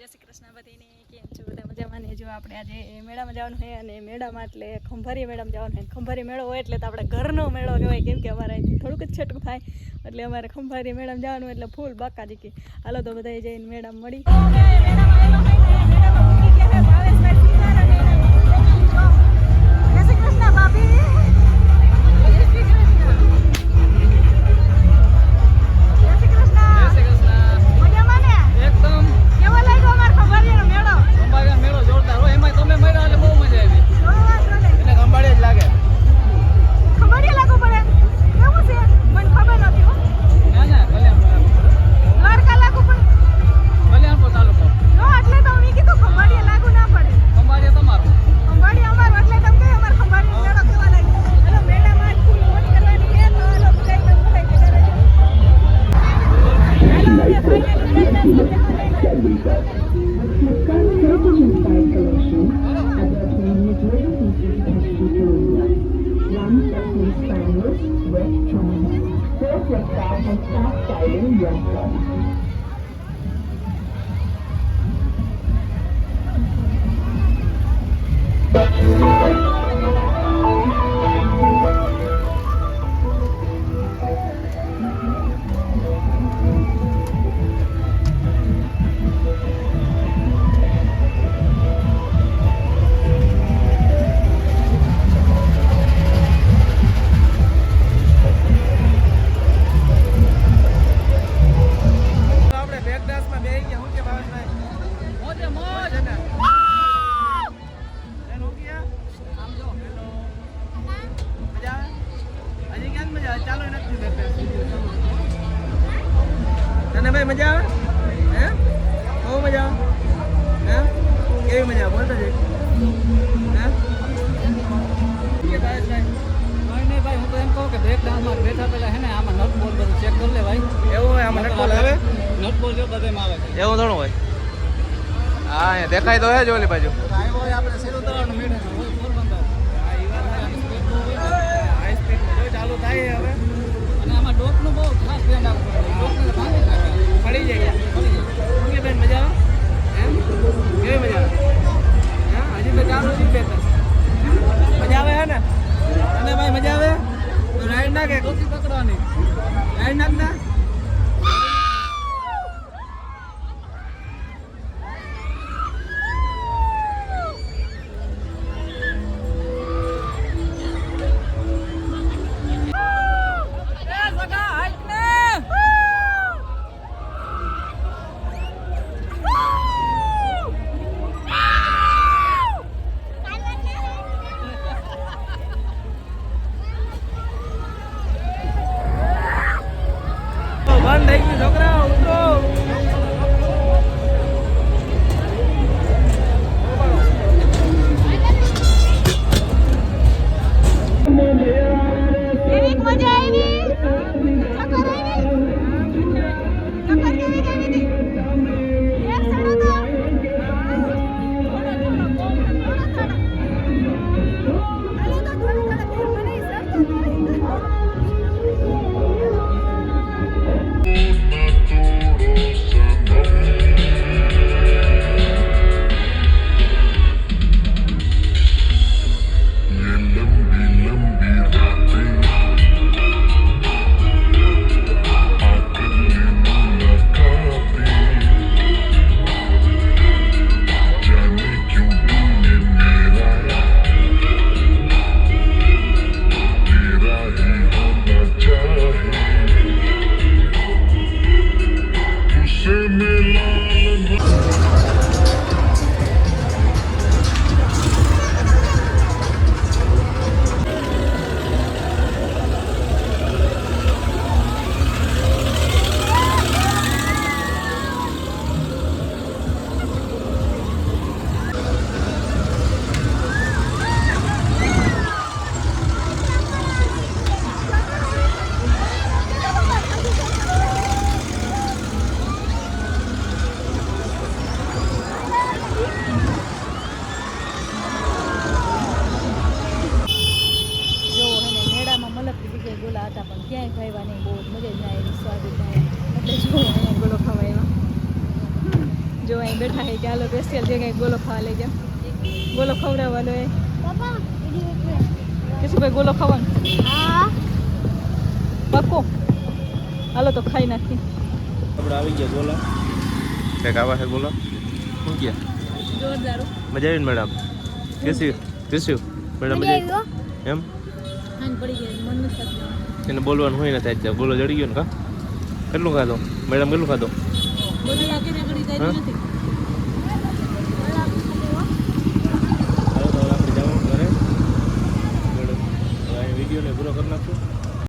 જય શ્રી કૃષ્ણ બધાને કેમ છો બધા મજામાં ને જો આપણે આજે મેળામાં જવાનું છે અને મેળામાં એટલે ખંભારી મેળામાં જવાનું છે ખંભારી મેળો હોય એટલે તો આપણે ઘરનો મેળો કહેવાય કેમ કે અમારે અહીંથી થોડુંક જ છેટું થાય એટલે અમારે ખંભારી મેળામાં જવાનું એટલે ફૂલ બાકાજી કે હાલો તો બધા જઈને મેળામાં મળી જય શ્રી કૃષ્ણ ભાભી ભાઈ મજા આવે હે બહુ મજા આવે હે કેવી મજા બોલતો છે હે ભાઈ હું તો એમ કહું કે બ્રેક ડાન્સમાં બેઠા પહેલા હે ને આમાં નટ બોલ બધું ચેક કરી લે ભાઈ એવું હોય આમાં નટ બોલ આવે નટ બોલ જો બધેમાં આવે એવું થોડું હોય હા અહીંયા દેખાય તો હે જો ઓલી બાજુ આવ્યો હોય આપણે શેરું તળાવનું મેળે હોય પોરબંદર હાઈ સ્પીડમાં જો ચાલુ થાય હવે અને આમાં ડોકનું બહુ ખાસ ધ્યાન રાખવું પડે ડોકને ભાંગી નાખે ફળી જાય ઓકે બેન મજા આવે એમ કેવી મજા આવે હા હજી તો ચાલુ જ બેન મજા આવે હે ને અને ભાઈ મજા આવે તો રાઈડ નાખે ડોકી પકડવાની રાઈડ નાખ ના હે કે હાલો સ્પેશિયલ જગ્યાએ ગોલો ખાવા લઈ જાવ. ગોલો ખવડાવવાનો એ કેશુભાઈ ગોલો ખાવાનો પાકો. હાલો તો ખાઈ નાખી. આપણે આવી ગયા બોલા કંઈક આવા છે બોલો શું ગયા જોરદાર. મજા આવી ને મેડમ કેસી મેડમ મજા આવી એમ હાન પડી ગઈ મન નથી થતું. એને બોલવાનું હોય ને થાય બોલો જડી ગયો ને કા કેટલું ખાધો મેડમ કેટલું ખાધો બોલી આગળ આગળ ગઈ નથી.